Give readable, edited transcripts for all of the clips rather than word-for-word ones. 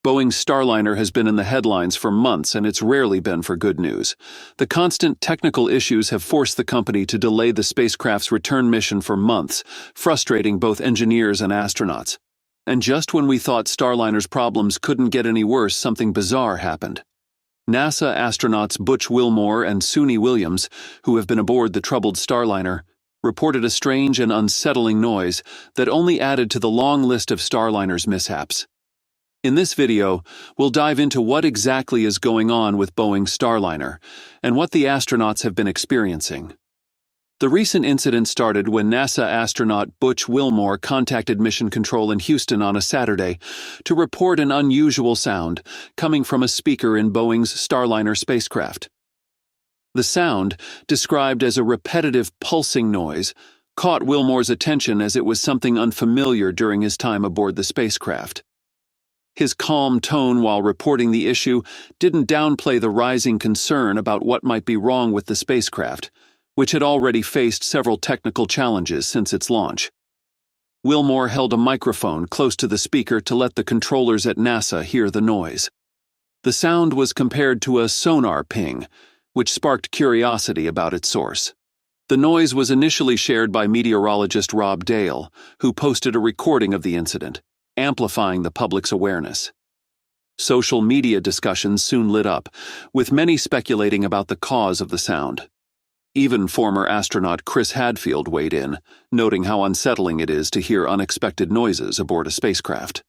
Boeing Starliner has been in the headlines for months, and it's rarely been for good news. The constant technical issues have forced the company to delay the spacecraft's return mission for months, frustrating both engineers and astronauts. And just when we thought Starliner's problems couldn't get any worse, something bizarre happened. NASA astronauts Butch Wilmore and Suni Williams, who have been aboard the troubled Starliner, reported a strange and unsettling noise that only added to the long list of Starliner's mishaps. In this video, we'll dive into what exactly is going on with Boeing Starliner and what the astronauts have been experiencing. The recent incident started when NASA astronaut Butch Wilmore contacted Mission Control in Houston on a Saturday to report an unusual sound coming from a speaker in Boeing's Starliner spacecraft. The sound, described as a repetitive pulsing noise, caught Wilmore's attention as it was something unfamiliar during his time aboard the spacecraft. His calm tone while reporting the issue didn't downplay the rising concern about what might be wrong with the spacecraft, which had already faced several technical challenges since its launch. Wilmore held a microphone close to the speaker to let the controllers at NASA hear the noise. The sound was compared to a sonar ping, which sparked curiosity about its source. The noise was initially shared by meteorologist Rob Dale, who posted a recording of the incident, amplifying the public's awareness. Social media discussions soon lit up, with many speculating about the cause of the sound. Even former astronaut Chris Hadfield weighed in, noting how unsettling it is to hear unexpected noises aboard a spacecraft.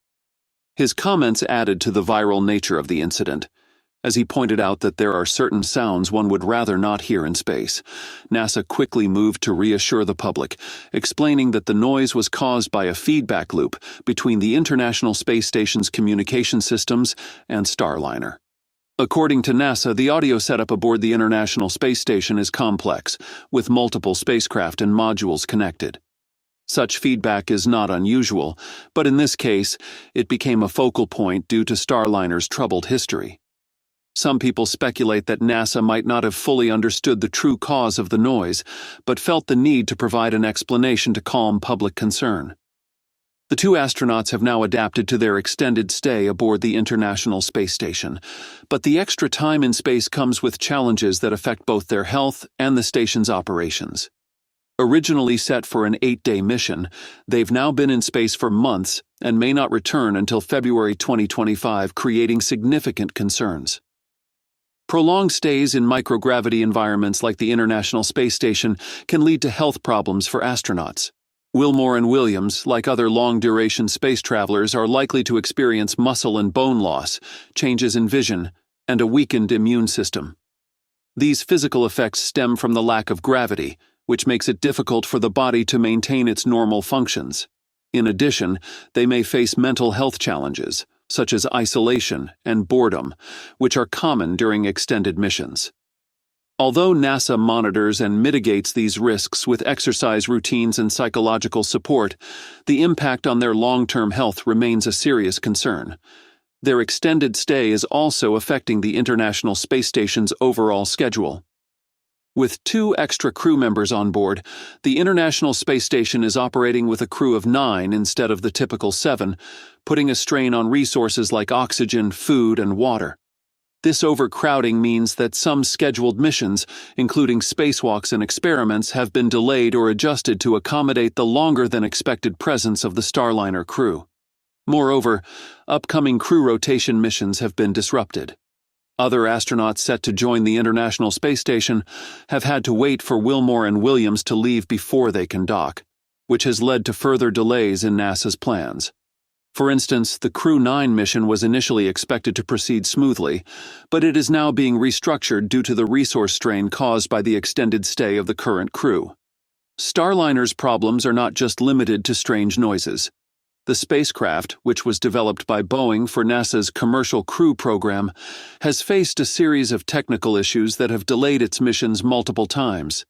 His comments added to the viral nature of the incident, as he pointed out that there are certain sounds one would rather not hear in space. NASA quickly moved to reassure the public, explaining that the noise was caused by a feedback loop between the International Space Station's communication systems and Starliner. According to NASA, the audio setup aboard the International Space Station is complex, with multiple spacecraft and modules connected. Such feedback is not unusual, but in this case, it became a focal point due to Starliner's troubled history. Some people speculate that NASA might not have fully understood the true cause of the noise, but felt the need to provide an explanation to calm public concern. The two astronauts have now adapted to their extended stay aboard the International Space Station, but the extra time in space comes with challenges that affect both their health and the station's operations. Originally set for an 8-day mission, they've now been in space for months and may not return until February 2025, creating significant concerns. Prolonged stays in microgravity environments like the International Space Station can lead to health problems for astronauts. Wilmore and Williams, like other long-duration space travelers, are likely to experience muscle and bone loss, changes in vision, and a weakened immune system. These physical effects stem from the lack of gravity, which makes it difficult for the body to maintain its normal functions. In addition, they may face mental health challenges, such as isolation and boredom, which are common during extended missions. Although NASA monitors and mitigates these risks with exercise routines and psychological support, the impact on their long-term health remains a serious concern. Their extended stay is also affecting the International Space Station's overall schedule. With 2 extra crew members on board, the International Space Station is operating with a crew of 9 instead of the typical 7, putting a strain on resources like oxygen, food, and water. This overcrowding means that some scheduled missions, including spacewalks and experiments, have been delayed or adjusted to accommodate the longer-than-expected presence of the Starliner crew. Moreover, upcoming crew rotation missions have been disrupted. Other astronauts set to join the International Space Station have had to wait for Wilmore and Williams to leave before they can dock, which has led to further delays in NASA's plans. For instance, the Crew 9 mission was initially expected to proceed smoothly, but it is now being restructured due to the resource strain caused by the extended stay of the current crew. Starliner's problems are not just limited to strange noises. The spacecraft, which was developed by Boeing for NASA's Commercial Crew program, has faced a series of technical issues that have delayed its missions multiple times.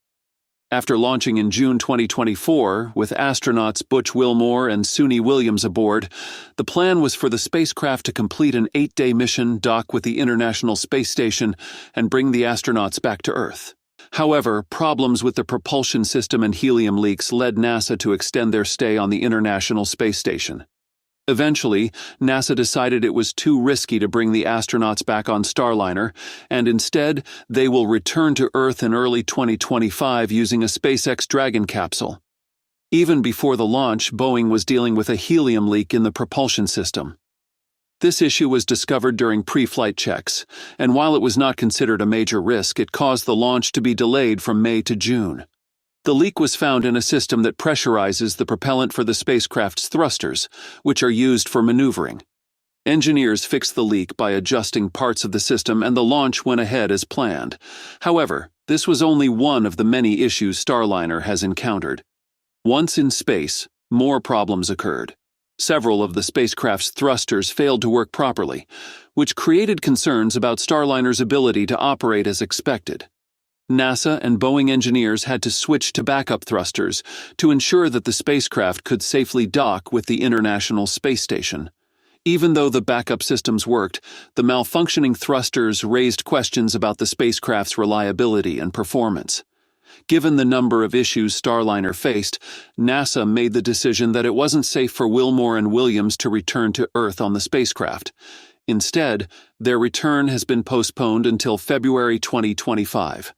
After launching in June 2024, with astronauts Butch Wilmore and Suni Williams aboard, the plan was for the spacecraft to complete an 8-day mission, dock with the International Space Station, and bring the astronauts back to Earth. However, problems with the propulsion system and helium leaks led NASA to extend their stay on the International Space Station. Eventually, NASA decided it was too risky to bring the astronauts back on Starliner, and instead, they will return to Earth in early 2025 using a SpaceX Dragon capsule. Even before the launch, Boeing was dealing with a helium leak in the propulsion system. This issue was discovered during pre-flight checks, and while it was not considered a major risk, it caused the launch to be delayed from May to June. The leak was found in a system that pressurizes the propellant for the spacecraft's thrusters, which are used for maneuvering. Engineers fixed the leak by adjusting parts of the system, and the launch went ahead as planned. However, this was only one of the many issues Starliner has encountered. Once in space, more problems occurred. Several of the spacecraft's thrusters failed to work properly, which created concerns about Starliner's ability to operate as expected. NASA and Boeing engineers had to switch to backup thrusters to ensure that the spacecraft could safely dock with the International Space Station. Even though the backup systems worked, the malfunctioning thrusters raised questions about the spacecraft's reliability and performance. Given the number of issues Starliner faced, NASA made the decision that it wasn't safe for Wilmore and Williams to return to Earth on the spacecraft. Instead, their return has been postponed until February 2025,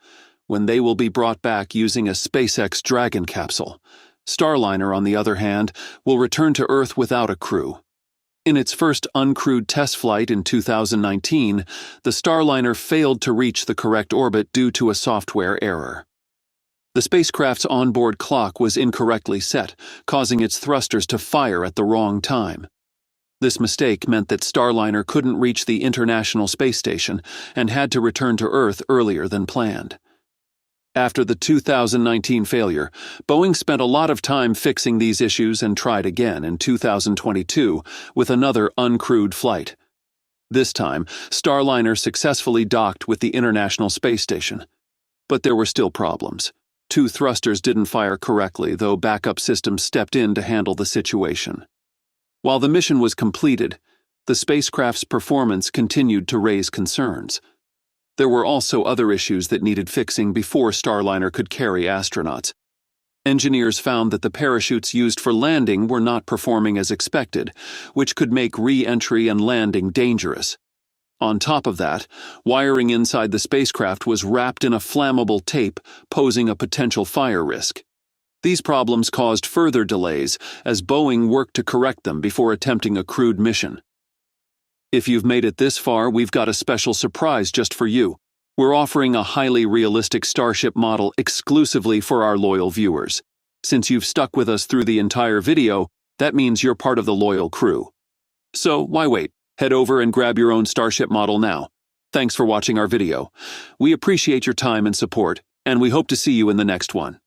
when they will be brought back using a SpaceX Dragon capsule. Starliner, on the other hand, will return to Earth without a crew. In its first uncrewed test flight in 2019, the Starliner failed to reach the correct orbit due to a software error. The spacecraft's onboard clock was incorrectly set, causing its thrusters to fire at the wrong time. This mistake meant that Starliner couldn't reach the International Space Station and had to return to Earth earlier than planned. After the 2019 failure, Boeing spent a lot of time fixing these issues and tried again in 2022 with another uncrewed flight. This time, Starliner successfully docked with the International Space Station. But there were still problems. 2 thrusters didn't fire correctly, though backup systems stepped in to handle the situation. While the mission was completed, the spacecraft's performance continued to raise concerns. There were also other issues that needed fixing before Starliner could carry astronauts. Engineers found that the parachutes used for landing were not performing as expected, which could make re-entry and landing dangerous. On top of that, wiring inside the spacecraft was wrapped in a flammable tape, posing a potential fire risk. These problems caused further delays as Boeing worked to correct them before attempting a crewed mission. If you've made it this far, we've got a special surprise just for you. We're offering a highly realistic Starship model exclusively for our loyal viewers. Since you've stuck with us through the entire video, that means you're part of the loyal crew. So why wait? Head over and grab your own Starship model now. Thanks for watching our video. We appreciate your time and support, and we hope to see you in the next one.